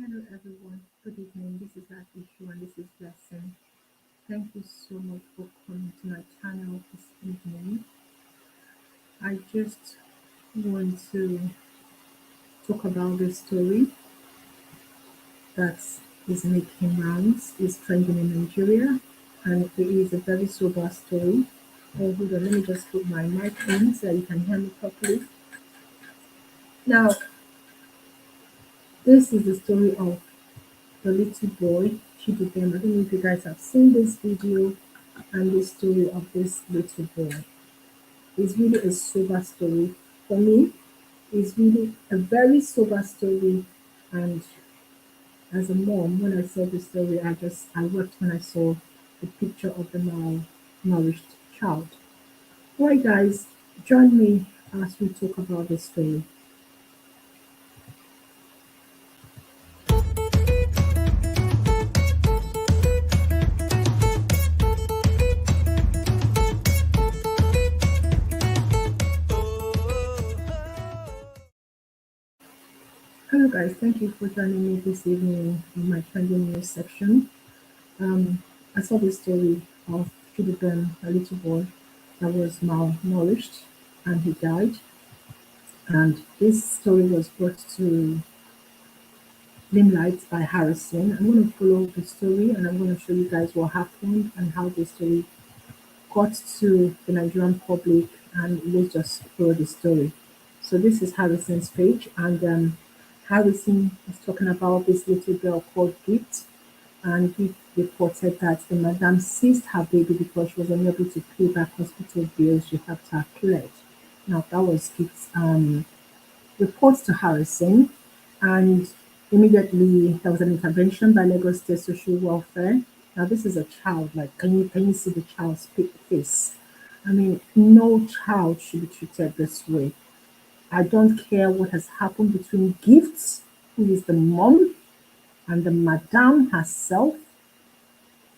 Hello everyone, good evening. This is Issue and this is Blessing. Thank you so much for coming to my channel this evening. I just want to talk about the story that is making rounds, is trending in Nigeria, and it is a very sober story. Oh, hold on, let me just put my mic in so that you can hear me properly. Now, this is the story of the little boy, Chidubem. I don't know if you guys have seen this video and the story of this little boy. It's really a sober story. For me, it's really a very sober story. And as a mom, when I saw the story, I wept when I saw the picture of the malnourished child. Right, guys, join me as we talk about the story. Hello, guys. Thank you for joining me this evening in my trending news section. I saw the story of Chidubem, a little boy that was malnourished and he died. And this story was brought to limelight by Harrison. I'm going to follow the story and I'm going to show you guys what happened and how the story got to the Nigerian public, and let's just follow the story. So this is Harrison's page, and Harrison is talking about this little girl called Gift, and Gift reported that the madam seized her baby because she was unable to pay back hospital bills she had to have cleared. Now that was Gift's reports to Harrison, and immediately there was an intervention by Lagos State Social Welfare. Now this is a child. Like, can you see the child's face? I mean, no child should be treated this way. I don't care what has happened between Gifts, who is the mom, and the madam herself.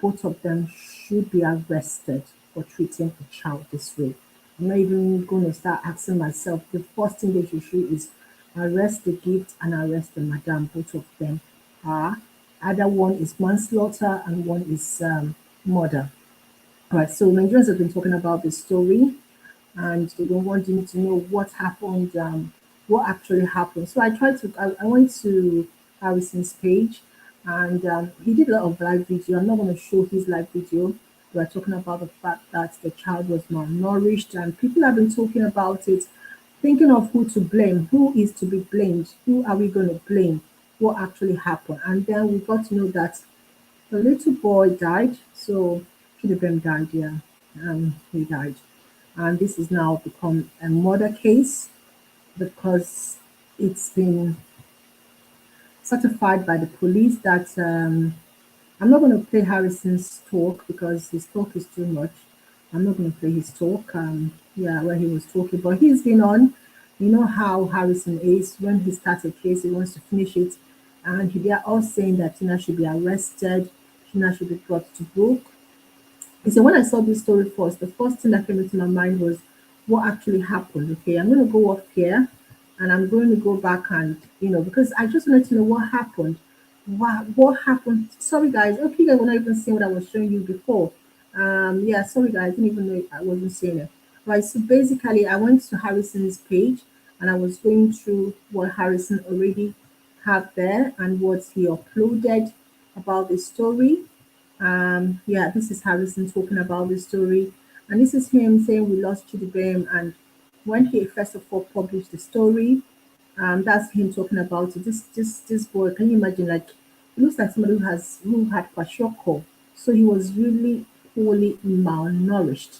Both of them should be arrested for treating a child this way. I'm not even going to start asking myself. The first thing they should do is arrest the Gift and arrest the madam. Both of them are. Either one is manslaughter and one is murder. All right, so Nigerians have been talking about this story and they don't want me to know what happened, what actually happened. So I went to Harrison's page, and he did a lot of live video. I'm not going to show his live video. We're talking about the fact that the child was malnourished, and people have been talking about it, thinking of who to blame, who is to be blamed, who are we going to blame, what actually happened. And then we got to know that the little boy died. So Chidubem died, yeah, he died. And this has now become a murder case because it's been certified by the police that I'm not going to play Harrison's talk because his talk is too much. I'm not going to play his talk, yeah, where he was talking, but he's been on. You know how Harrison is. When he starts a case, he wants to finish it. And they are all saying that Tina should be arrested, Tina should be brought to book. So when I saw this story first, the first thing that came into my mind was what actually happened. Okay, I'm going to go up here and I'm going to go back and, because I just wanted to know what happened. What happened? Sorry, guys. Okay, you guys were not even seeing what I was showing you before. Yeah, sorry, guys. I didn't even know I wasn't seeing it. Right, so basically, I went to Harrison's page and I was going through what Harrison already had there and what he uploaded about the story. Yeah, this is Harrison talking about the story, and this is him saying we lost Chidubem. And when he first of all published the story, that's him talking about it. This boy, can you imagine? Like, it looks like somebody who had kwashiorkor, so he was really poorly malnourished.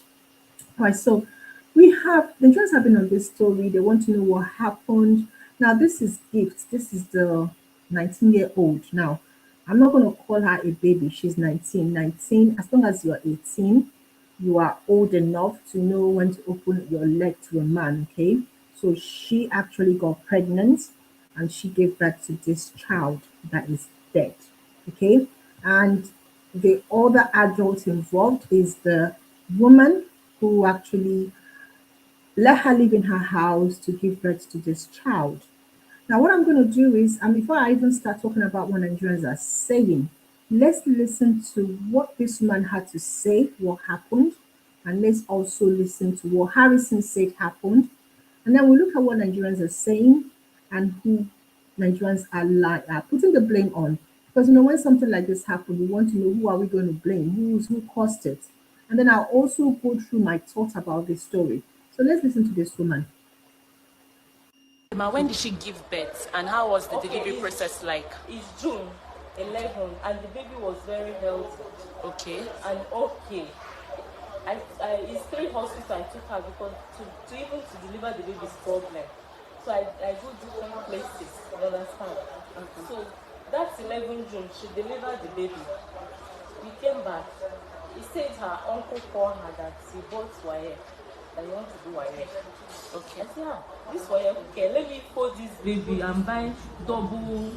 Right, so we have the Nigerians have been on this story. They want to know what happened. Now, this is Gift. This is the 19-year-old. Now, I'm not going to call her a baby. She's 19. 19, as long as you're 18, you are old enough to know when to open your leg to a man. Okay, so she actually got pregnant and she gave birth to this child that is dead. Okay, and the other adult involved is the woman who actually let her live in her house to give birth to this child. Now, what I'm going to do is, and before I even start talking about what Nigerians are saying, let's listen to what this man had to say, what happened, and let's also listen to what Harrison said happened. And then we'll look at what Nigerians are saying and who Nigerians are putting the blame on. Because when something like this happens, we want to know who are we going to blame, who caused it. And then I'll also go through my thoughts about this story. So let's listen to this woman. Ma, when did she give birth and how was the delivery process like? It's June 11 and the baby was very healthy. Okay. And okay. It's three hospitals I took her because to even to deliver the baby is problem. So I go different places, you understand? Okay. So that's 11 June, she delivered the baby. We came back. He said her uncle called her that he bought wire, that he want to do wire. Okay. I said, this wire, okay, let me hold this baby and buy double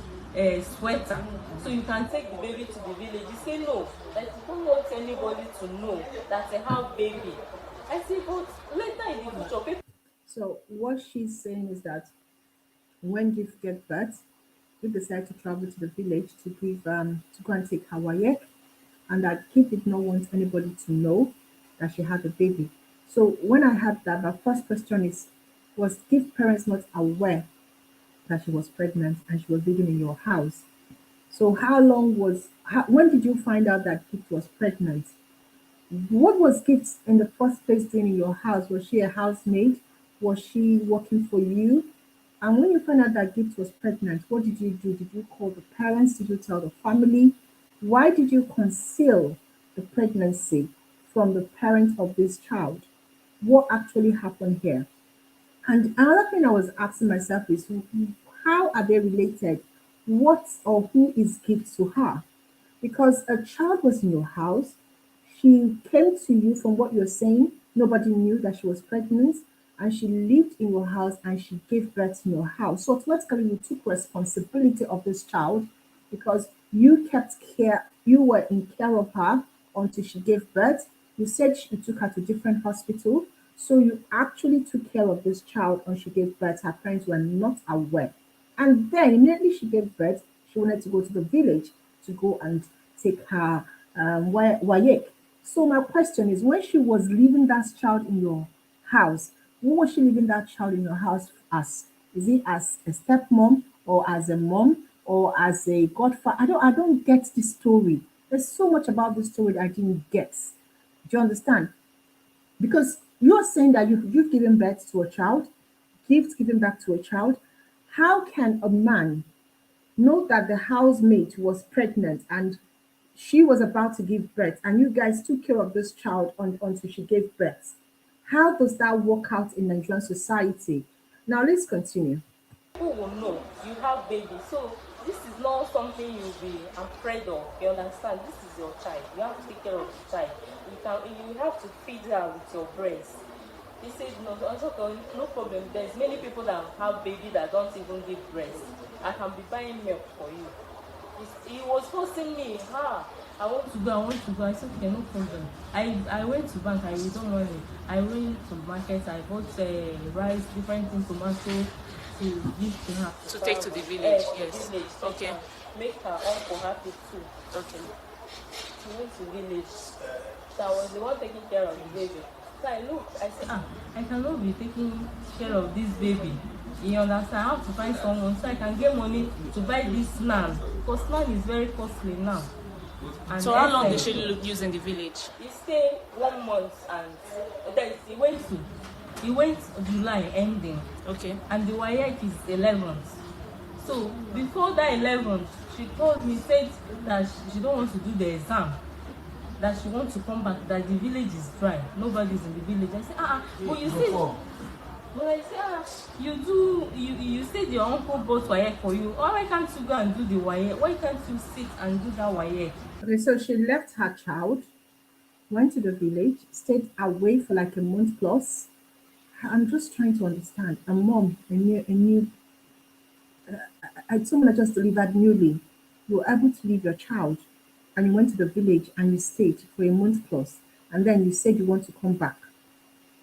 sweater so you can take the baby to the village. He said no, that you don't want anybody to know that I have baby. I said, but later in the future, people. So what she's saying is that when Gift get birth, Gift decided to travel to the village to go and take her wayek, and that Gift did not want anybody to know that she had a baby. So when I had that, my first question is, was Gift parents not aware that she was pregnant and she was living in your house? So when did you find out that Gift was pregnant? What was Gift in the first place doing in your house? Was she a housemaid? Was she working for you? And when you found out that Gift was pregnant, what did you do? Did you call the parents? Did you tell the family? Why did you conceal the pregnancy from the parents of this child? What actually happened here? And another thing I was asking myself is, how are they related? What or who is Gift to her? Because a child was in your house, she came to you from what you're saying, nobody knew that she was pregnant, and she lived in your house and she gave birth in your house. So automatically you took responsibility of this child because you kept care, you were in care of her until she gave birth. You said you took her to different hospital. So you actually took care of this child when she gave birth. Her parents were not aware. And then immediately she gave birth, she wanted to go to the village to go and take her wayek. So my question is, when she was leaving that child in your house, what was she leaving that child in your house as? Is it as a stepmom or as a mom or as a godfather? I don't get this story. There's so much about this story that I didn't get. Do you understand? Because you're saying that you've given birth to a child, gift given back to a child. How can a man know that the housemate was pregnant and she was about to give birth and you guys took care of this child until she gave birth? How does that work out in Nigerian society? Now let's continue. People will know you have baby. So this is not something you'll be afraid of. You understand? This is your child. You have to take care of the child. You have to feed her with your breast. He said no, also no problem. There's many people that have baby that don't even give breast. I can be buying milk for you. He was forcing me, I want to go. I said, okay, no problem. I went to bank, I withdraw money. I went to market, I bought rice, different things, tomato to give to her. To take to the village, To yes. village. Okay. Make her uncle happy too. Okay. She went to village. So I was the one taking care of the baby. So I looked, I said, I cannot be taking care of this baby. You understand? I have to find someone so I can get money to buy this naan. Because naan is very costly now. And So how long did she use in the village? he stayed 1 month and then he went July ending. Okay. And the WAEC is 11th. So before that 11th, she told me, said that she don't want to do the exam. That she wants to come back, that the village is dry. Nobody's in the village. I said, but you said, but I said, you said your uncle bought WAEC for you. Why can't you go and do the WAEC? Why can't you sit and do that WAEC? Okay, so she left her child, went to the village, stayed away for like a month plus. I'm just trying to understand. A mom, someone that just delivered newly, you were able to leave your child and you went to the village and you stayed for a month plus, and then you said you want to come back.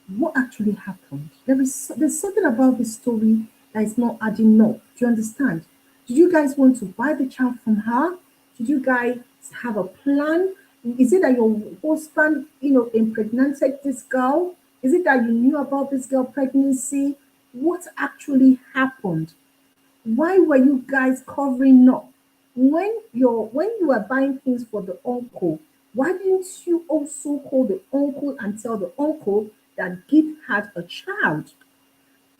What actually happened? There's something about this story that is not adding up. Do you understand? Did you guys want to buy the child from her? Did you guys have a plan? Is it that your husband, impregnated this girl? Is it that you knew about this girl pregnancy? What actually happened? Why were you guys covering up? When you were buying things for the uncle, why didn't you also call the uncle and tell the uncle that Gift had a child?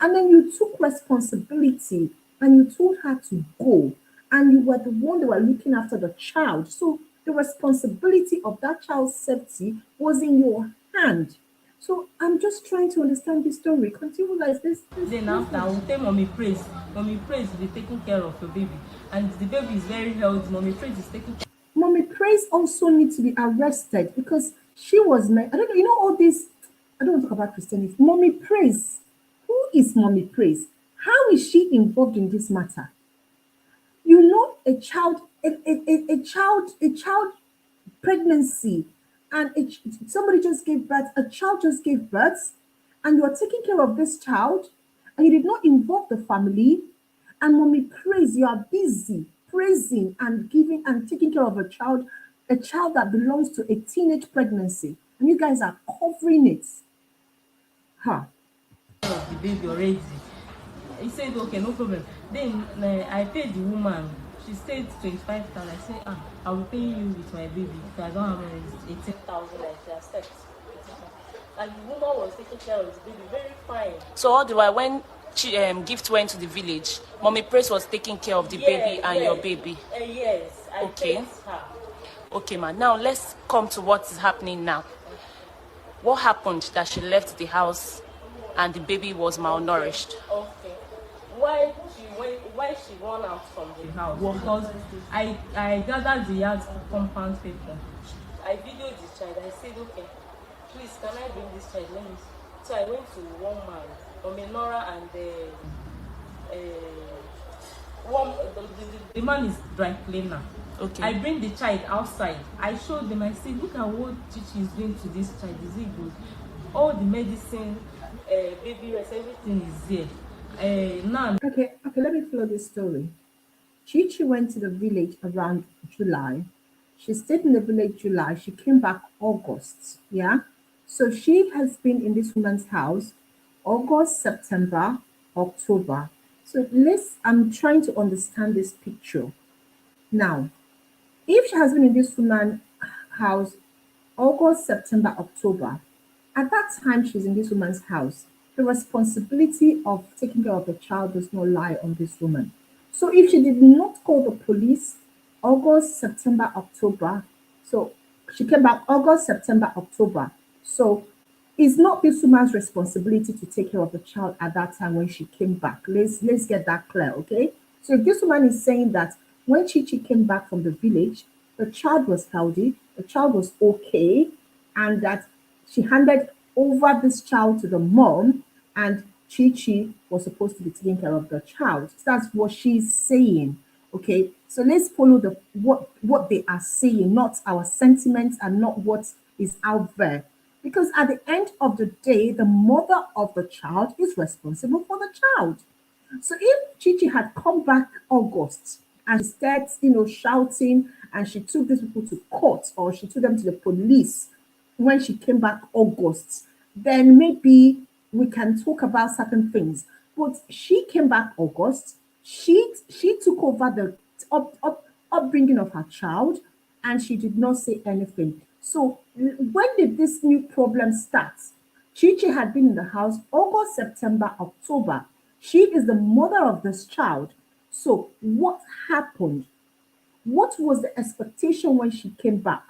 And then you took responsibility and you told her to go. And you were the one that were looking after the child. So the responsibility of that child's safety was in your hand. So I'm just trying to understand this story. Continue like this. Then after I will tell mommy praise. Mommy praise will be taking care of your baby. And the baby is very healthy. Mommy praise is taking care. Mommy Praise also needs to be arrested because she was I don't know, all this. I don't want to talk about Christianity. Mommy Praise. Who is Mommy Praise? How is she involved in this matter? A child pregnancy, and somebody just gave birth, a child just gave birth, and you are taking care of this child, and you did not involve the family, and mommy praise, you are busy praising and giving and taking care of a child that belongs to a teenage pregnancy, and you guys are covering it. Huh. Of the baby already. He said, okay, no problem. Then I paid the woman. She said 25,000. I said, I will pay you with my baby because I don't have money. 18,000. Like she accepts. And the woman was taking care of the baby very fine. So all the while when Gift went to the village, Mommy Praise was taking care of the baby and your baby. Yes, I Okay. paid her. Okay, ma. Now let's come to what is happening now. What happened that she left the house and the baby was malnourished? Okay. Why she run out from the house? Because I gathered the yard compound paper. I videoed the child. I said, okay, please can I bring this child? Let me see. So I went to one man, Omenora, and the man is dry cleaner. Okay. I bring the child outside. I showed them. I said, look at what Chichi is doing to this child. Is it good? All the medicine, baby rest, everything is there. Now Okay, let me follow this story. Chichi went to the village around July. She stayed in the village July. She came back August. Yeah. So she has been in this woman's house August, September, October. So I'm trying to understand this picture. Now, if she has been in this woman's house August, September, October, at that time she's in this woman's house, the responsibility of taking care of the child does not lie on this woman. So if she did not call the police August, September, October, so she came back August, September, October. So it's not this woman's responsibility to take care of the child at that time when she came back. Let's get that clear, okay? So if this woman is saying that when Chichi came back from the village, the child was healthy, the child was okay, and that she handed over this child to the mom, and Chi was supposed to be taking care of the child. So that's what she's saying. Okay, so let's follow what they are saying, not our sentiments and not what is out there. Because at the end of the day, the mother of the child is responsible for the child. So if Chichi had come back August and she started, shouting and she took these people to court or she took them to the police when she came back August, then maybe we can talk about certain things. But she came back August. She took over the upbringing of her child, and she did not say anything. So when did this new problem start? Chichi had been in the house August, September, October. She is the mother of this child. So what happened? What was the expectation when she came back?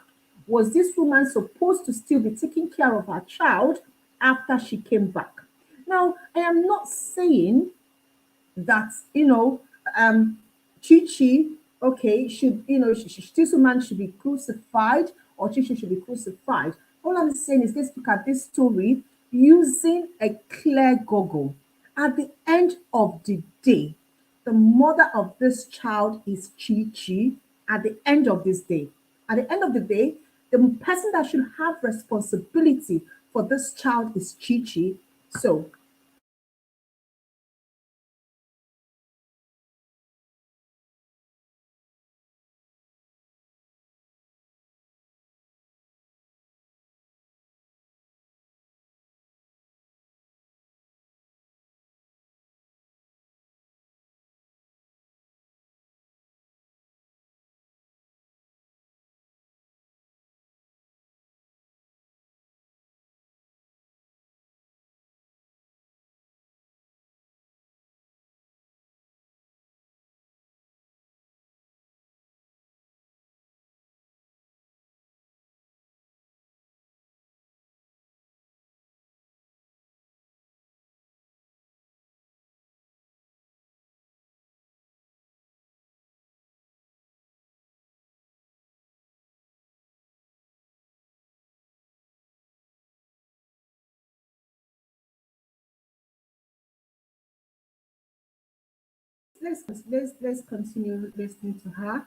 Was this woman supposed to still be taking care of her child after she came back? Now, I am not saying that, Chi, okay, should, this woman should be crucified or Chi should be crucified. All I'm saying is let's look at this story using a clear goggle. At the end of the day, the mother of this child is Chi. At the end of this day, at the end of the day, the person that should have responsibility for this child is Chi. So let's continue listening to her,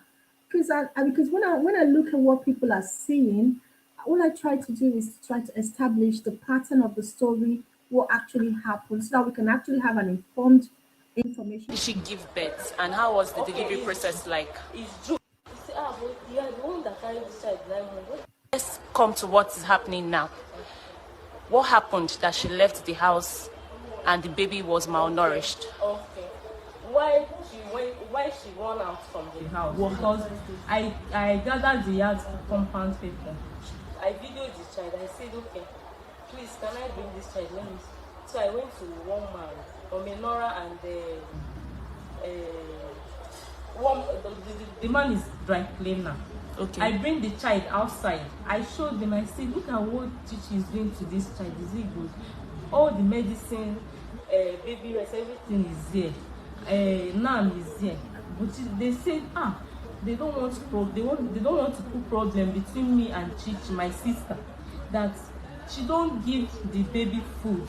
because because when I look at what people are saying, all I try to do is to try to establish the pattern of the story, what actually happened, so that we can actually have an informed information. Did she give birth, and how was the Okay, delivery process like? it's June. You say, but you are the one that carried this child 9 months. Let's come to what is happening now. What happened that she left the house and the baby was malnourished? Okay. Why she run out from the house? Because I gathered the yard compound paper. I videoed the child. I said, okay, please can I bring this child? Let me. So I went to one man, Omenora, and one the man is dry cleaner. Okay. I bring the child outside. I showed them. I said, look at what Chichi is doing to this child. Is it good? All the medicine, baby rest, everything is here. Nan is here. But they said, they don't want they don't want to put problem between me and Chichi, my sister. That she don't give the baby food.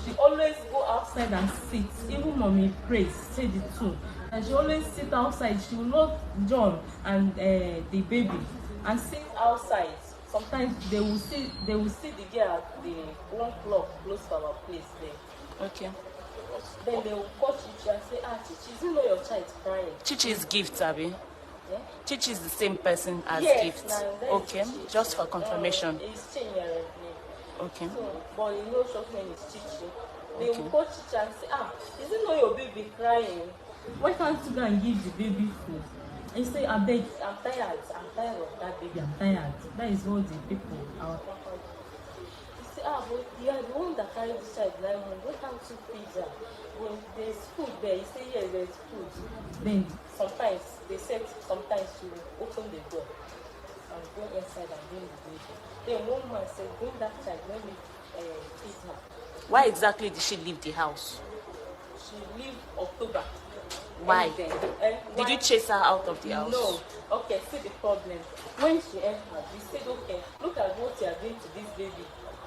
She always go outside and sit. Even mommy prays, say the truth. And she always sit outside. She will not join and the baby and sit outside. Sometimes they will see the girl at the 1 o'clock close to our place there. Okay. Then they will call Chichi and say, Chichi, is you know your child crying? Chichi is Gift, Abby. Yeah? Chichi is the same person as Yes, Gift. Okay, just for confirmation. It's Chinyere name. Okay. So, but you know, short name is Chichi. They Okay. will call Chichi and say, is it not your baby crying? Why can't you go and give the baby food? And say, I beg, I'm tired of that baby, I'm tired. That is what the people, our company. You say, but you are the one that carried this child 9 months. Why can't you feed her? When there's food there, you say, yes, there's food. Then sometimes, they said sometimes you open the door and go inside and bring the baby. Then one man said, bring that child, let me feed her. Why exactly did she leave the house? She leave October. Why? Why? Did you chase her out of the house? No. Okay, see the problem. When she entered, we said, okay, look at what you are doing to this baby.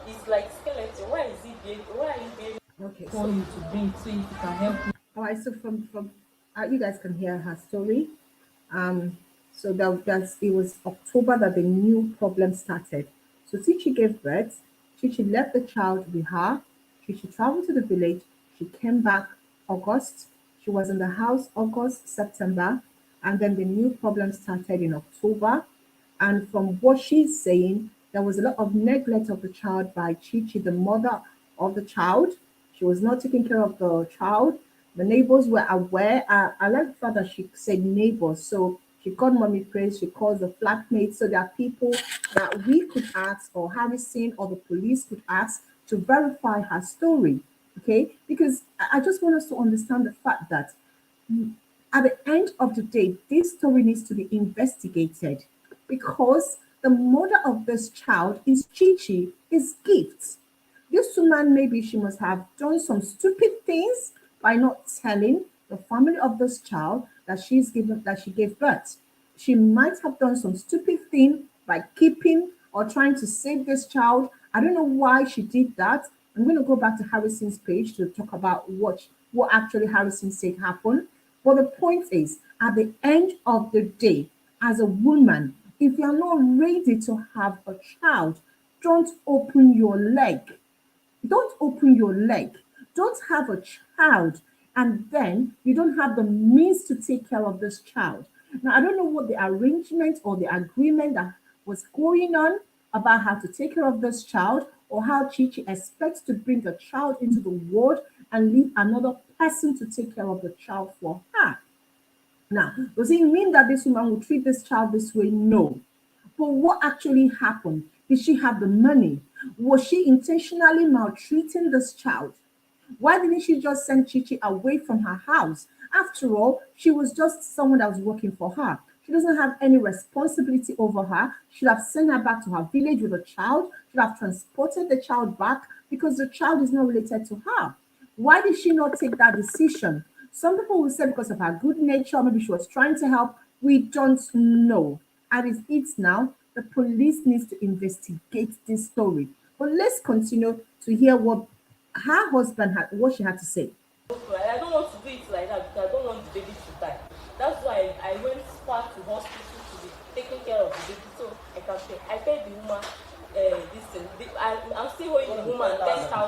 It's like skeleton. Why is he being? Why are you being? Okay, For you to bring, so if you can help me. all right, so from you guys can hear her story. So that's it was October that the new problem started. So Chichi gave birth. Chichi left the child with her. Chichi traveled to the village. She came back August. She was in the house August, September, and then the new problem started in October. And from what she's saying, there was a lot of neglect of the child by Chichi, the mother of the child. She was not taking care of the child. The neighbors were aware. I like the fact that she said neighbors. So she called mommy praise, she calls the flatmates. So there are people that we could ask, or Harrison or the police could ask to verify her story. Okay? Because I just want us to understand the fact that at the end of the day, this story needs to be investigated because the mother of this child is Chichi, is Gift. This woman, maybe she must have done some stupid things by not telling the family of this child that she gave birth. She might have done some stupid thing by keeping or trying to save this child. I don't know why she did that. I'm going to go back to Harrison's page to talk about what actually Harrison said happened. But the point is, at the end of the day, as a woman, if you're not ready to have a child, don't open your leg. Don't open your leg. Don't have a child and then you don't have the means to take care of this child. Now, I don't know what the arrangement or the agreement that was going on about how to take care of this child or how Chichi expects to bring a child into the world and leave another person to take care of the child for her. Now, does it mean that this woman will treat this child this way? No. But what actually happened? Did she have the money? Was she intentionally maltreating this child? Why didn't she just send Chichi away from her house? After all, she was just someone that was working for her. She doesn't have any responsibility over her. Should have sent her back to her village with a child, should have transported the child back because the child is not related to her. Why did she not take that decision? Some people will say because of her good nature, maybe she was trying to help. We don't know. And it's now the police needs to investigate this story. But let's continue to hear what her husband had, what she had to say. I don't want to do it like that because I don't want the baby to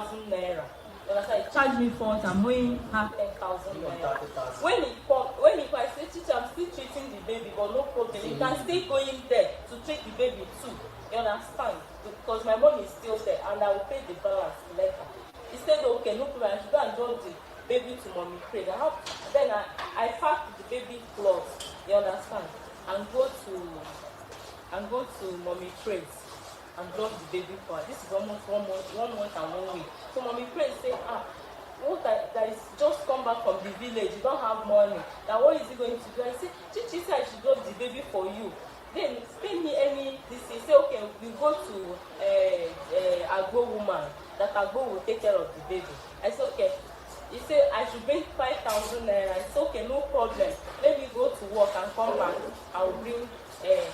10,000 naira. You understand? He charged me first, I'm owing her 10,000 naira. When he come, I say, teacher, I'm still treating the baby, but no problem. You can still go in there to treat the baby too. You understand? Because my money is still there, and I will pay the balance later. He said, okay, no problem. I should go and drop the baby to mommy crate. Then I packed the baby clothes. You understand? And go to mommy crate and drop the baby for her. This is almost 1 month and 1 week. So mommy crate say, what that is just come back from the village. You don't have money. Now what is he going to do? I say, Chichi said I should drop the baby for you. Then pay me any this. He say, okay, we go to Agbo woman. That Agbo will take care of the baby. I said, okay. He said I should bring 5,000 naira. I said, okay, no problem. Let me go to work and come back. I will bring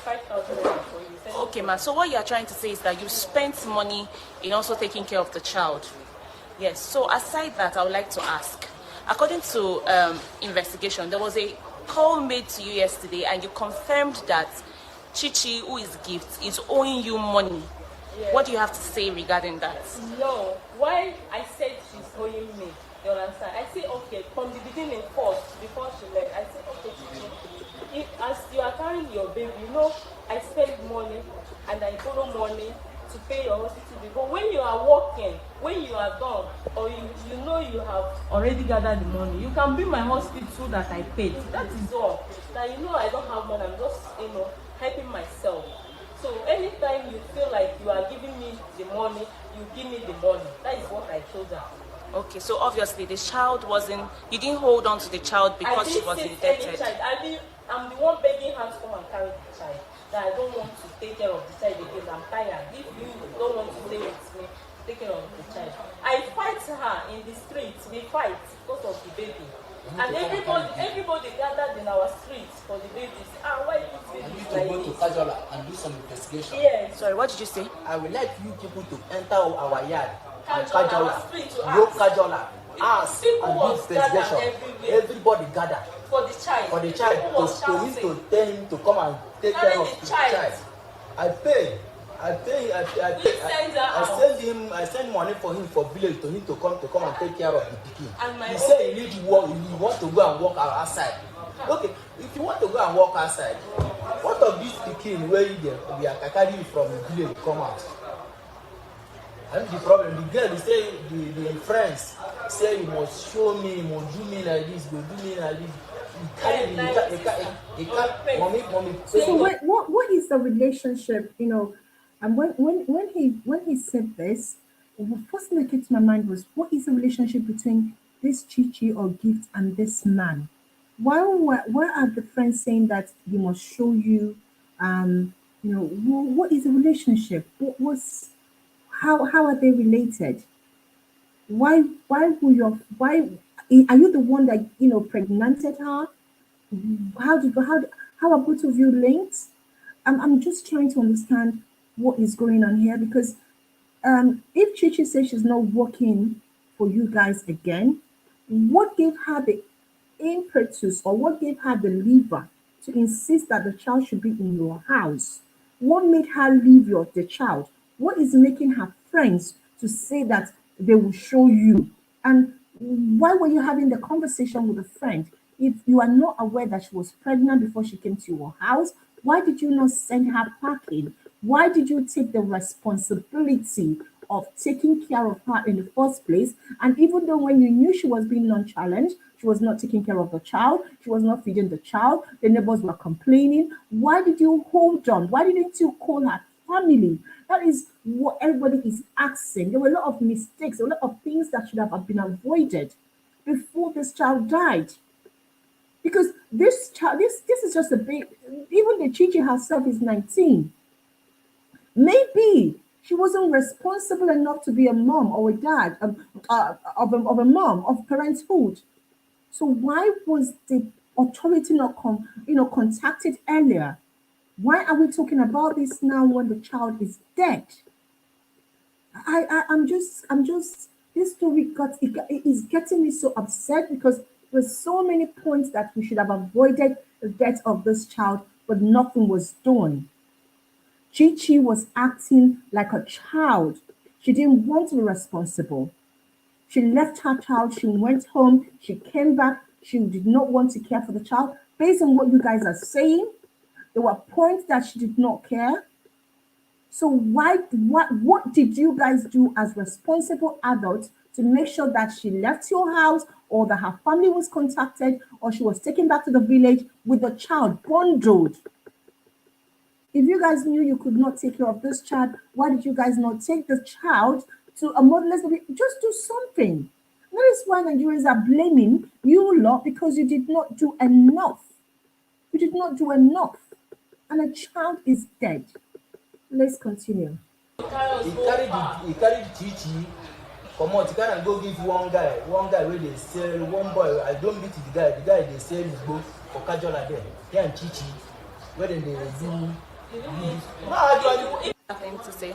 5,000 naira for you. Said, Okay, ma. So what you are trying to say is that you spent money in also taking care of the child. Yes. So aside that, I would like to ask, according to investigation, there was a call made to you yesterday, and you confirmed that Chichi, who is Gift, is owing you money. yes. What do you have to say regarding that? No. Why I said she's owing me? You understand? I say, okay, from the beginning first, before she left, I say, okay, Chichi, as you are carrying your baby, you know, I spend money and I borrow money to pay your hospital bill. But when you are working, when you are done, or you know you have already gathered the money, you can bring my hospital that I paid. That is all. Now you know I don't have money, I'm just, helping myself. So anytime you feel like you are giving me the money, you give me the money. That is what I told her. Okay, so obviously the child you didn't hold on to the child because she was indebted. I'm the one begging her to come and carry the child. That I don't want to take care of the child because I'm tired. If you don't want to stay with me, take care of the child. I fight her in the streets. We fight because of the baby. And everybody gathered in our streets for the babies. Why is this baby I need to go to Kajola and do some investigation. Yes. Sorry, what did you say? I would like you people to enter our yard and Kajola, our street to go ask. Kajola, ask People and do was investigation. gathered everywhere. Everybody gather For the child. for the child People was to him shouting. to tell him to come and take Carry care of the the child. child. I send money for him for village to him to come and take care of the pikin. He say he need work, he want to go and work outside. Okay, if you want to go and work outside, what of this pikin where we are carrying from the village come out? And the problem, the girl say the friends say you must show me, you must do me like this, go do me like this. Mommy. So what is the relationship? And when he said this, the first thing that came to my mind was, what is the relationship between this Chichi or Gift and this man? Why are the friends saying that he must show you? What is the relationship? How are they related? Why are you the one that pregnanted her? How are both of you linked? I'm just trying to understand what is going on here, because if Chichi says she's not working for you guys again, what gave her the impetus, or what gave her the lever to insist that the child should be in your house? What made her leave the child? What is making her friends to say that they will show you? And why were you having the conversation with a friend if you are not aware that she was pregnant before she came to your house? Why did you not send her packing? Why did you take the responsibility of taking care of her in the first place? And even though when you knew she was being nonchalant, she was not taking care of the child, she was not feeding the child, the neighbors were complaining, why did you hold on? Why didn't you call her family? That is what everybody is asking. There were a lot of mistakes, a lot of things that should have been avoided before this child died. Because this child, this is just a big, even the Chichi herself is 19. Maybe she wasn't responsible enough to be a mom or a dad, of a mom, of parenthood. So why was the authority not contacted earlier? Why are we talking about this now when the child is dead? I'm just this story it is getting me so upset, because there's so many points that we should have avoided the death of this child, but nothing was done. Chi was acting like a child. She didn't want to be responsible. She left her child, she went home, she came back, she did not want to care for the child. Based on what you guys are saying, there were points that she did not care. So what did you guys do as responsible adults to make sure that she left your house, or that her family was contacted, or she was taken back to the village with the child bundled? If you guys knew you could not take care of this child, why did you guys not take the child to a motherless baby? Just do something. That is why Nigerians are blaming you lot, because you did not do enough. You did not do enough. And a child is dead. Let's continue. He carry Chichi comot. He carry am go give one guy wey dey sell, one boy. I don meet the guy dey sell igbo for Kajola there. He and Chichi, where dem dey do. Nothing to say. I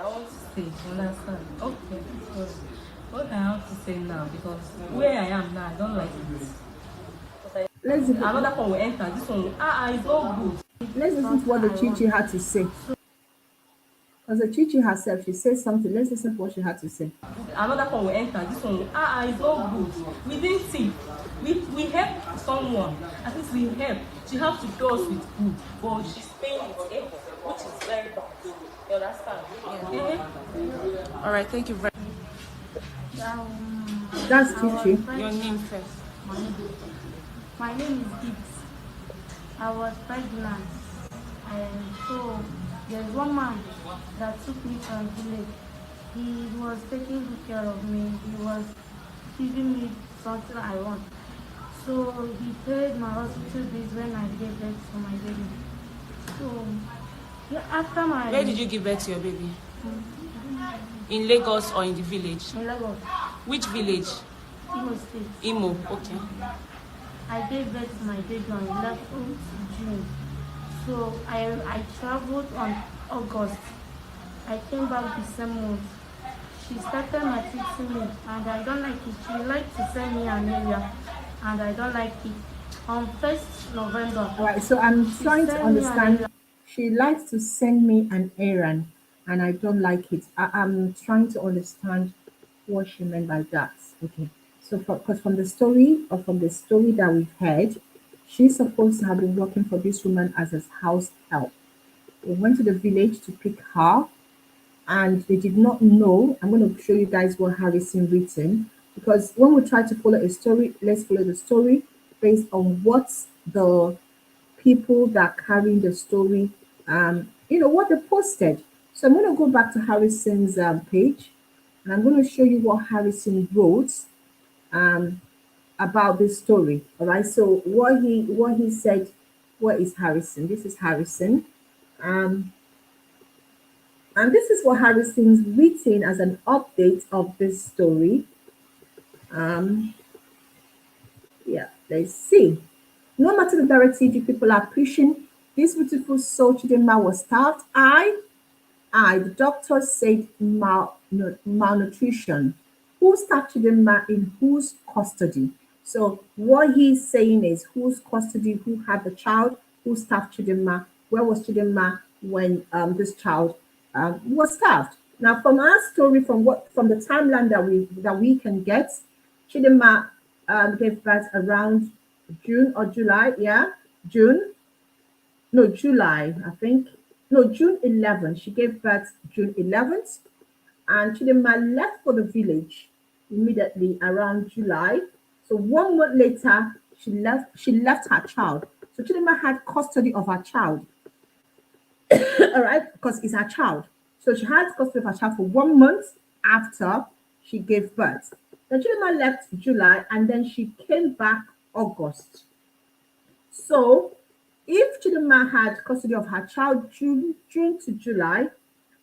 want to say, you understand? Okay, because what I have to say now, because where I am now, I don't like it. Another one will enter. This one, it's not good. Let's listen to what the Chichi had to say. Because the Chichi herself, she said something. Let's listen to what she had to say. Another one will enter. This one, it's not good. We didn't see. We help someone. At least we help. She has to do us with good, but she's paying with effort, which is very bad. You understand? Yeah. All right, thank you very much. That's Chichi. Your name first. My name is Gibbs. I was pregnant, and so there's one man that took me from village. He was taking good care of me. He was giving me something I want. So he paid my hospital bills when I gave birth to my baby. So after my... Where did you give birth to your baby? In Lagos or in the village? In Lagos. Which village? Imo State. Imo, okay. I gave birth to my baby on 11th June. So I traveled on August. I came back the same month. She started maltreating me, and I don't like it. She liked to send me an area, and I don't like it. On 1st November. Right, so I'm trying to understand. She likes to send me an errand, and I don't like it. I'm trying to understand what she meant by that. Okay. So, because from the story that we've heard, she's supposed to have been working for this woman as a house help. They went to the village to pick her, and they did not know. I'm going to show you guys what Harrison written, because when we try to follow a story, let's follow the story based on what the people that are carrying the story, what they posted. So I'm going to go back to Harrison's page, and I'm going to show you what Harrison wrote about this story. All right. So what he said. What is Harrison? This is Harrison. And this is what Harrison's written as an update of this story. Yeah, let's see. No matter the directive you people are pushing, this beautiful soul Chidema was starved. The doctor said malnutrition. Who starved Chidema, in whose custody? So what he's saying is whose custody, who had the child, who starved Chidema, where was Chidema when this child was starved. Now, from our story, from the timeline that we can get, Chidema gave birth around June or July. Yeah, July, I think. No, June 11th. She gave birth June 11th, and Chidema left for the village immediately around July. So 1 month later, she left her child. So Chidema had custody of her child. All right, because it's her child. So she had custody of her child for 1 month after she gave birth. Then Chidema left July, and then she came back August. So if Chidema had custody of her child June to July,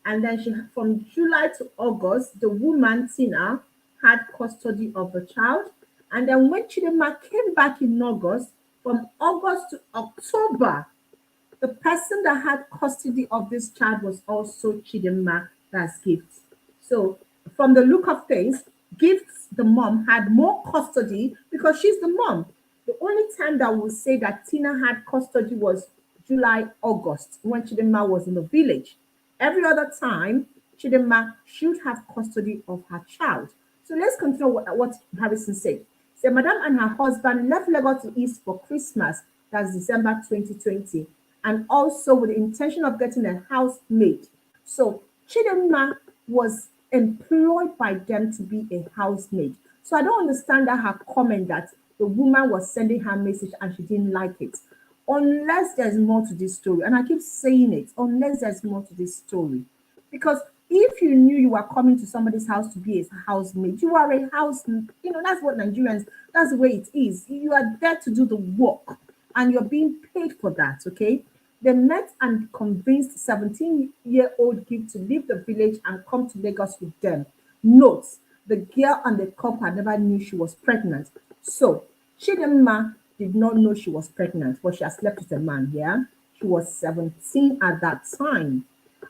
and then from July to August, the woman Tina had custody of the child. And then when Chidema came back in August, from August to October, the person that had custody of this child was also Chidema, that's Gift. So from the look of things, Gift, the mom, had more custody because she's the mom. The only time that we'll say that Tina had custody was July, August, when Chidema was in the village. Every other time, Chidema should have custody of her child. So let's continue what Harrison said. So Madam and her husband left Lagos to East for Christmas, that's December 2020, and also with the intention of getting a housemaid. So Chidema was employed by them to be a housemaid. So I don't understand that her comment that the woman was sending her message and she didn't like it. Unless there's more to this story, and I keep saying it, unless there's more to this story. Because if you knew you were coming to somebody's house to be a housemaid, you are a house, that's what Nigerians, that's the way it is. You are there to do the work and you're being paid for that, okay? They met and convinced 17-year-old Gift to leave the village and come to Lagos with them. Note, the girl and the couple never knew she was pregnant. So, Chidema did not know she was pregnant, but she had slept with a man, yeah? She was 17 at that time.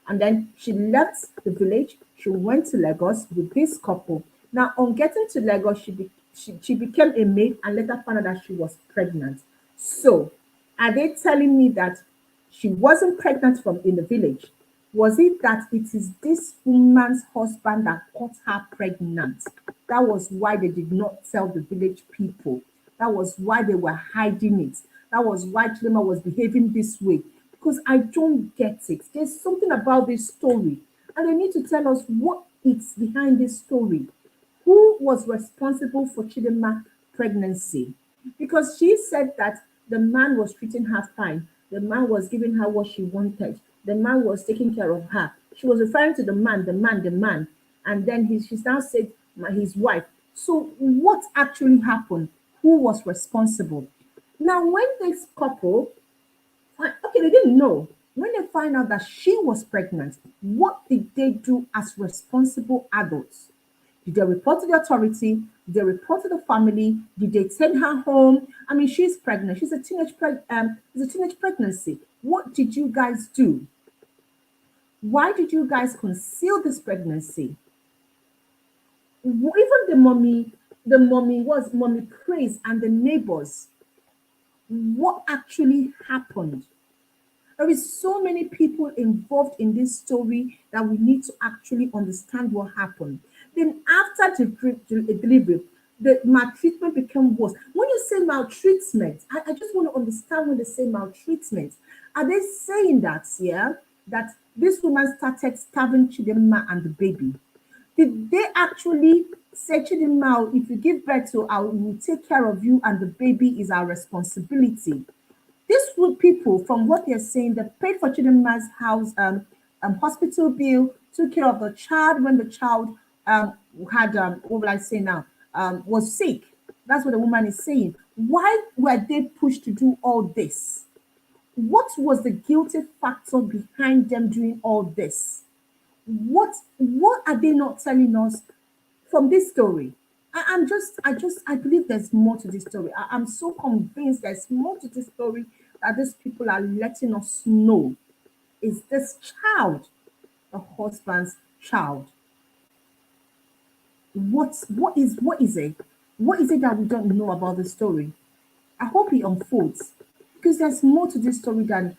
And then she left the village. She went to Lagos with this couple. Now, on getting to Lagos, she became a maid and later found out that she was pregnant. So, are they telling me that she wasn't pregnant from in the village? Was it that it is this woman's husband that got her pregnant? That was why they did not tell the village people. That was why they were hiding it. That was why Chidema was behaving this way. Because I don't get it. There's something about this story, and they need to tell us what is behind this story. Who was responsible for Chidema's pregnancy? Because she said that the man was treating her fine. The man was giving her what she wanted. The man was taking care of her. She was referring to the man, the man, the man. And then she now said his wife. So what actually happened? Who was responsible? Now, when this couple, okay, they didn't know. When they find out that she was pregnant, what did they do as responsible adults? Did they report to the authority? Did they report to the family? Did they send her home? I mean, she's pregnant. She's a it's a teenage pregnancy. What did you guys do? Why did you guys conceal this pregnancy? Even the mommy praise and the neighbors. What actually happened? There is so many people involved in this story that we need to actually understand what happened. Then after the delivery, the maltreatment became worse. When you say maltreatment, I just want to understand when they say maltreatment. Are they saying that, yeah, that this woman started starving Chidema and the baby? Did they actually say, Chidema, if you give birth to, I will take care of you and the baby is our responsibility? These people, from what they're saying, they paid for Chidema's house, hospital bill, took care of the child when the child had, what will I say now, was sick. That's what the woman is saying. Why were they pushed to do all this? What was the guilty factor behind them doing all this? What are they not telling us from this story? I believe there's more to this story. I'm so convinced there's more to this story that these people are letting us know. Is this child the husband's child? What is it? What is it that we don't know about the story? I hope it unfolds because there's more to this story than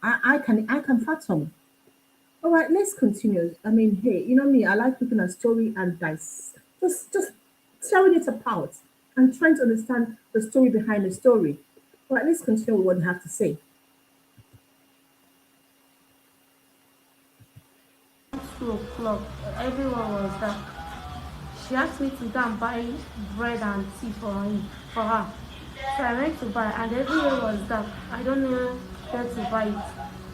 I can fathom. All right, let's continue. I mean, hey, you know me, I like looking at story and just tearing it apart and trying to understand the story behind the story. All right, let's continue with what you have to say. 2 o'clock, everyone was there. She asked me to go and buy bread and tea for her. So I went to buy, and everywhere was dark. I don't know where to buy it.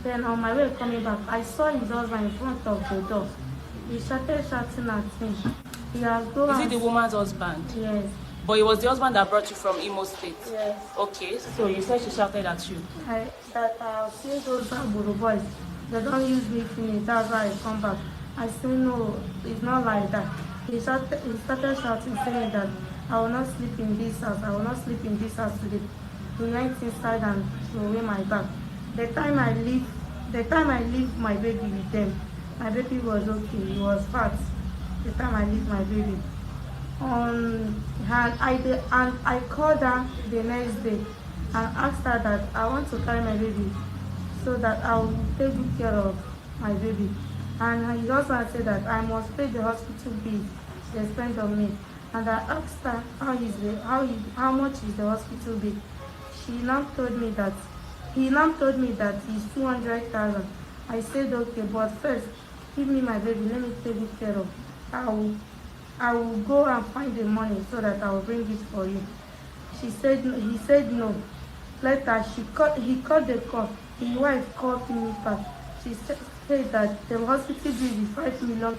Then on my way coming back, I saw his husband in front of the door. He started shouting at me. He has go Is and it the woman's husband? yes, But it was the husband that brought you from Imo State? yes. Okay, so you said she shouted at you. That I see those Buru boys. They don't use me finish. That's why I come back. I say no, it's not like that. He started shouting, saying that I will not sleep in this house. I will not sleep in this house today. He went inside and threw away my bag. The time I leave my baby with them, my baby was okay. He was fat. The time I leave my baby. I called her the next day and asked her that I want to carry my baby so that I will take good care of my baby. And he also had said that I must pay the hospital bill they spent on me. And I asked her how much is the hospital bill. She now told me that he now told me that it's 200,000. I said okay, but first give me my baby, let me take it care of. I will I will go and find the money so that I will bring it for you. He said no. Later, he called the call. His wife called me back. Said that the hospital bill is 5 million,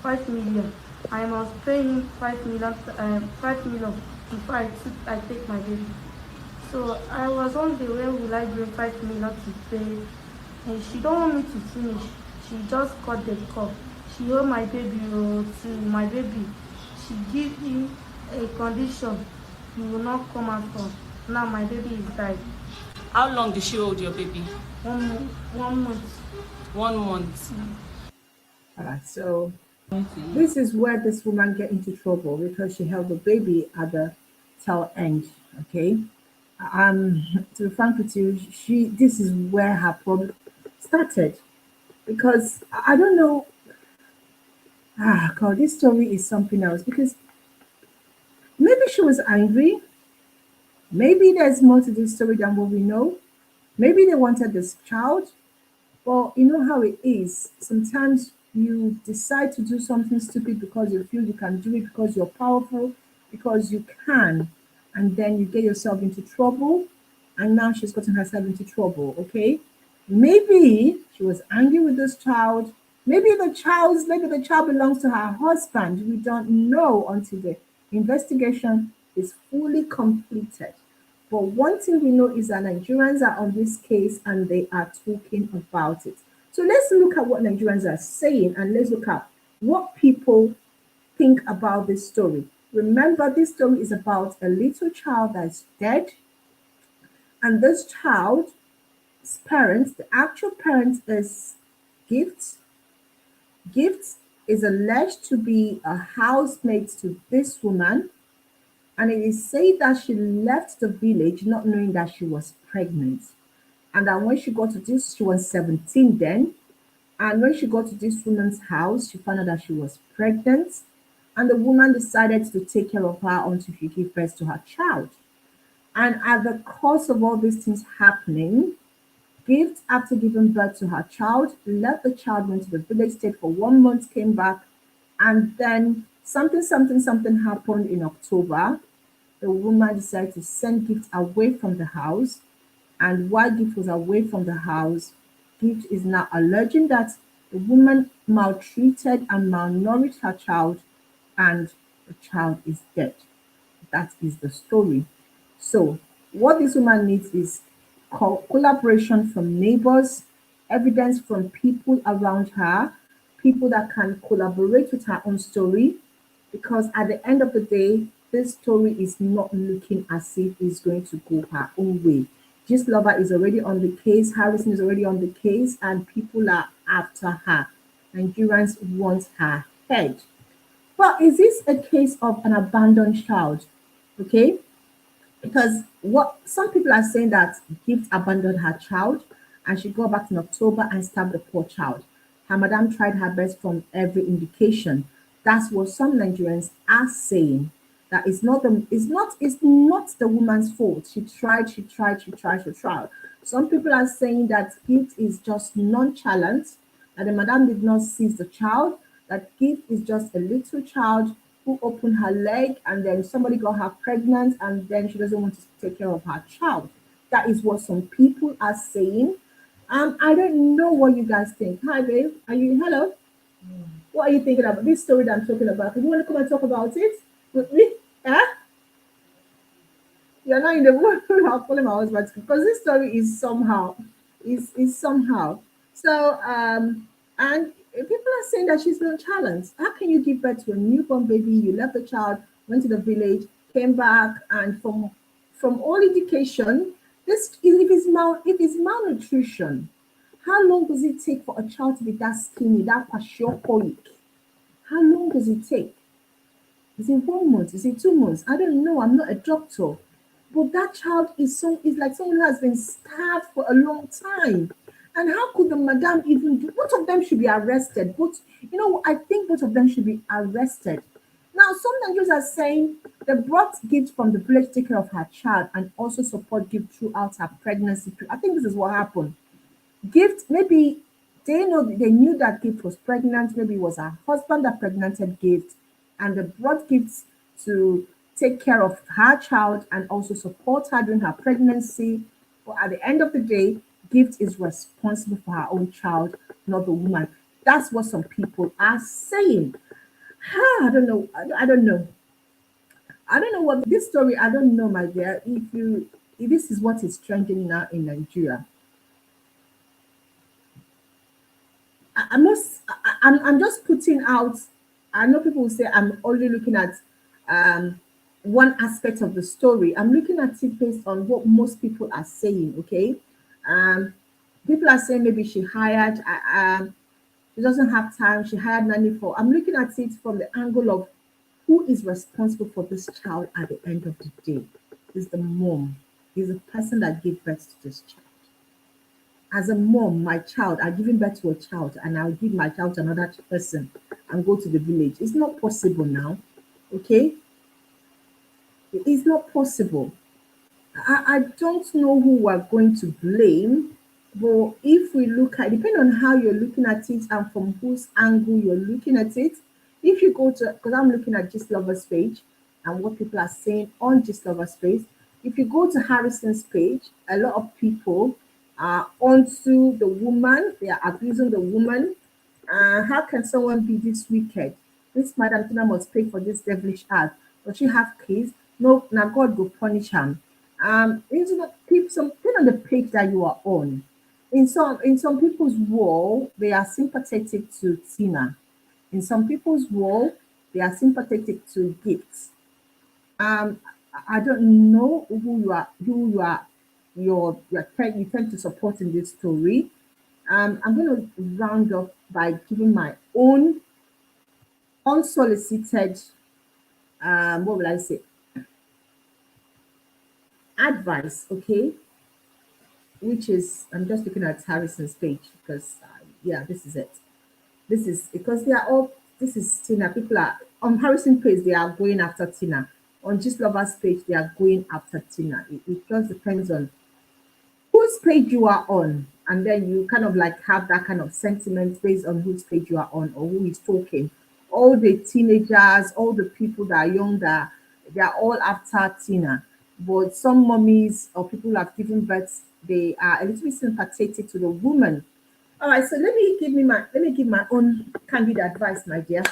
5 million. I must pay him 5 million, 5 million before I take my baby. So I was on the way, will I bring 5 million to pay? And she don't want me to finish. She just cut the call. She hold my baby to my baby. She give him a condition. He will not come out from. Now my baby is died. How long did she hold your baby? 1 month. 1 month. All right, so this is where this woman get into trouble because she held the baby at the tail end. Okay, to be frank with you, this is where her problem started because I don't know. God, this story is something else because maybe she was angry. Maybe there's more to this story than what we know. Maybe they wanted this child. Well, you know how it is. Sometimes you decide to do something stupid because you feel you can do it, because you're powerful, because you can, and then you get yourself into trouble. And now she's gotten herself into trouble. Okay, maybe she was angry with this child. Maybe the child belongs to her husband. We don't know until the investigation is fully completed. But one thing we know is that Nigerians are on this case and they are talking about it. So let's look at what Nigerians are saying and let's look at what people think about this story. Remember, this story is about a little child that's dead, and this child's parents, the actual parent is Gift. Gift is alleged to be a housemaid to this woman, and it is said that she left the village not knowing that she was pregnant. And that when she got to this, she was 17 then. And when she got to this woman's house, she found out that she was pregnant. And the woman decided to take care of her until she gave birth to her child. And at the course of all these things happening, Gift, after giving birth to her child, left the child, went to the village, stayed for 1 month, came back, and then something happened in October. The woman decided to send Gift away from the house. And while Gift was away from the house, Gift is now alleging that the woman maltreated and malnourished her child, and the child is dead. That is the story. So, what this woman needs is collaboration from neighbors, evidence from people around her, people that can collaborate with her own story, because at the end of the day, this story is not looking as if it's going to go her own way. Gist Lover is already on the case, Harrison is already on the case, and people are after her. Nigerians want her head. But is this a case of an abandoned child? Okay, because what some people are saying that Gift abandoned her child and she got back in October and stabbed the poor child. Her madam tried her best from every indication. That's what some Nigerians are saying. That it's not the woman's fault. She tried. Some people are saying that Gift is just nonchalant, that the madam did not seize the child, that Gift is just a little child who opened her leg and then somebody got her pregnant and then she doesn't want to take care of her child. That is what some people are saying. I don't know what you guys think. Hi, babe. Are you hello? What are you thinking about this story that I'm talking about? Do you want to come and talk about it with me? Huh? You're not in the mood. I'll call my husband because this story is somehow. So and people are saying that she's nonchalant. How can you give birth to a newborn baby? You left the child, went to the village, came back, and from all indication, this if it's malnutrition, how long does it take for a child to be that skinny, that kwashiorkor? How long does it take? Is it 1 month? Is it 2 months? I don't know. I'm not a doctor. But that child is like someone who has been starved for a long time. And how could the madam even do? Both of them should be arrested. Both, I think both of them should be arrested. Now, some Nigerians are saying they brought gift from the village to take care of her child and also support gift throughout her pregnancy. I think this is what happened. Gift, maybe they knew that Gift was pregnant. Maybe it was her husband that pregnanted Gift, and they brought gifts to take care of her child and also support her during her pregnancy. But at the end of the day, Gift is responsible for her own child, not the woman. That's what some people are saying. I don't know. I don't know. I don't know what this story. I don't know, my dear. If this is what is trending now in Nigeria, I'm not. I'm just putting out. I know people will say I'm only looking at one aspect of the story. I'm looking at it based on what most people are saying. Okay, um, people are saying maybe she hired. She doesn't have time. She hired nanny for. I'm looking at it from the angle of who is responsible for this child at the end of the day. Is the mom. Is the person that gave birth to this child. As a mom, my child, I'm giving birth to a child and I'll give my child to another person and go to the village. It's not possible now. Okay? It is not possible. I don't know who we're going to blame, but if we look at, depending on how you're looking at it and from whose angle you're looking at it, if you go to, because I'm looking at Gist Lovers page and what people are saying on Gist Lovers page, if you go to Harrison's page, a lot of people are onto the woman, they are abusing the woman. How can someone be this wicked? This Madam Tina must pay for this devilish act. Does she have kids? No, now God will punish him. Into the people, some put on the page that you are on. In some people's wall, they are sympathetic to Tina. In some people's wall, they are sympathetic to gifts. Um, I don't know you tend to support in this story. I'm going to round up by giving my own unsolicited, what will I say, advice, okay? Which is, I'm just looking at Harrison's page because, yeah, this is it. This is because they are all, this is Tina. People are on Harrison page, they are going after Tina. On Just Lovers page, they are going after Tina. It just depends on whose page you are on, and then you kind of like have that kind of sentiment based on whose page you are on or who is talking. All the teenagers, all the people that are younger, they are all after Tina. But some mummies or people who have given birth, they are a little bit sympathetic to the woman. All right, so let me give my own candid advice, my dear.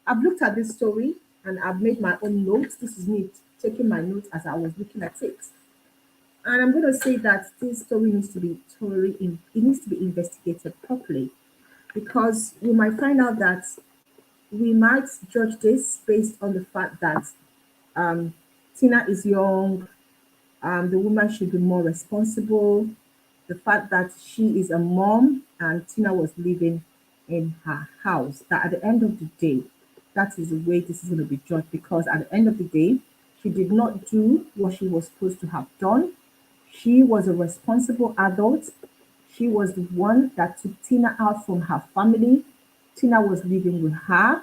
I've looked at this story and I've made my own notes. This is me taking my notes as I was looking at it. And I'm going to say that this story needs to be it needs to be investigated properly because we might find out that we might judge this based on the fact that um, Tina is young, the woman should be more responsible, the fact that she is a mom and Tina was living in her house, that at the end of the day, that is the way this is going to be judged because at the end of the day, she did not do what she was supposed to have done. She was a responsible adult. She was the one that took Tina out from her family. Tina was living with her.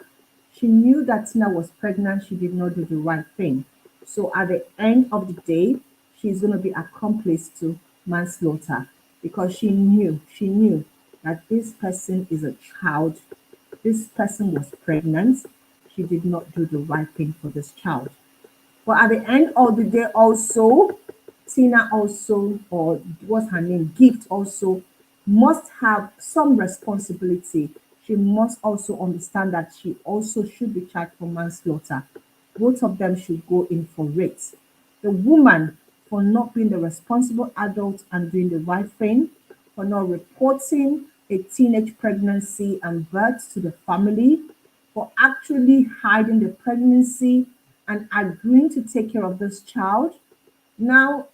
She knew that Tina was pregnant. She did not do the right thing. So at the end of the day, she's going to be accomplice to manslaughter because she knew that this person is a child. This person was pregnant. She did not do the right thing for this child. But at the end of the day, also, Tina also, or what's her name, Gift also, must have some responsibility. She must also understand that she also should be charged for manslaughter. Both of them should go in for it. The woman for not being the responsible adult and doing the right thing, for not reporting a teenage pregnancy and birth to the family, for actually hiding the pregnancy and agreeing to take care of this child. Now,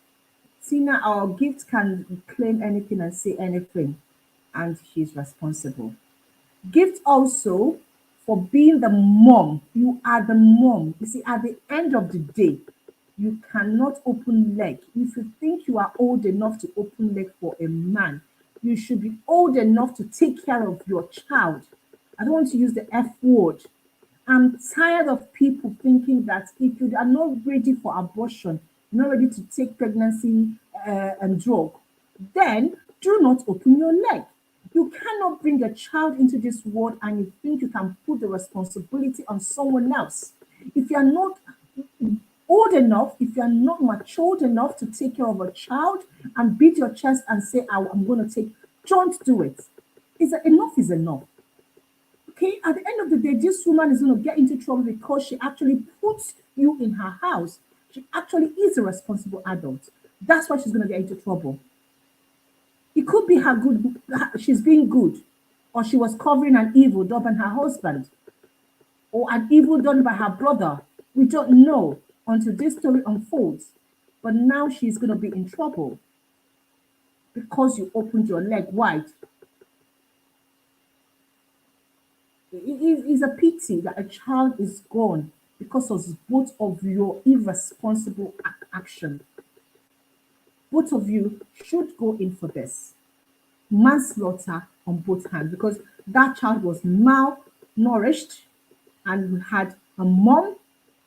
Tina, our Gift can claim anything and say anything, and she's responsible. Gift also for being the mom. You are the mom. You see, at the end of the day, you cannot open leg. If you think you are old enough to open leg for a man, you should be old enough to take care of your child. I don't want to use the F word. I'm tired of people thinking that if you are not ready for abortion, you're not ready to take pregnancy and drug, then do not open your leg. You cannot bring a child into this world and you think you can put the responsibility on someone else. If you are not old enough, if you are not matured enough to take care of a child and beat your chest and say, I'm going to take, don't do it. Enough is enough. Okay, at the end of the day, this woman is going to get into trouble because she actually puts you in her house. She actually is a responsible adult. That's why she's going to get into trouble. It could be she's being good, or she was covering an evil done by her husband, or an evil done by her brother. We don't know until this story unfolds. But now she's going to be in trouble because you opened your leg wide. It is a pity that a child is gone because of both of your irresponsible action. Both of you should go in for this manslaughter on both hands, because that child was malnourished, and we had a mom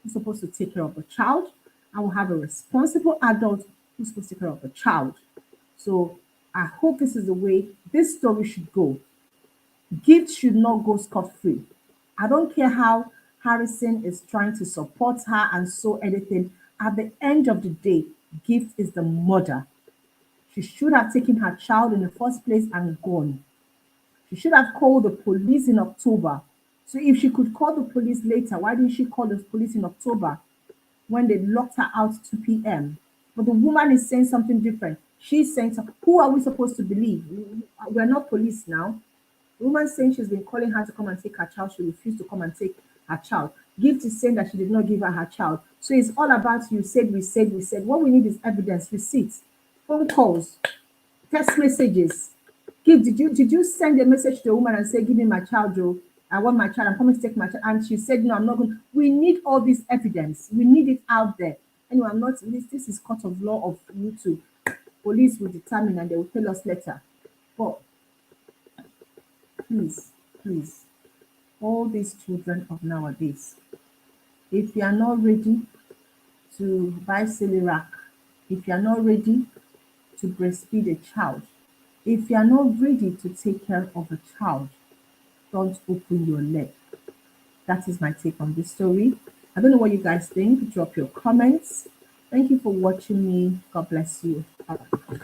who's supposed to take care of the child, and we have a responsible adult who's supposed to take care of the child. So I hope this is the way this story should go. Gift should not go scot-free. I don't care how Harrison is trying to support her and so anything. At the end of the day, Gift is the mother. She should have taken her child in the first place and gone. She should have called the police in October. So if she could call the police later, why didn't she call the police in October when they locked her out 2 p.m.? But the woman is saying something different. She's saying, who are we supposed to believe? We're not police now. The woman saying she's been calling her to come and take her child. She refused to come and take her child. Gift is saying that she did not give her child. So it's all about you said, we said, we said. What we need is evidence, receipts, phone calls, text messages. Gift, did you send a message to the woman and say, give me my child, Joe? I want my child. I'm coming to take my child. And she said, no, I'm not going. We need all this evidence. We need it out there. Anyway, I'm not. This is court of law of YouTube. Police will determine and they will tell us later. But please, all these children of nowadays, if you are not ready to buy Celiac, if you are not ready to breastfeed a child, if you are not ready to take care of a child, don't open your leg. That is my take on this story. I don't know what you guys think. Drop your comments. Thank you for watching me. God bless you. Bye-bye.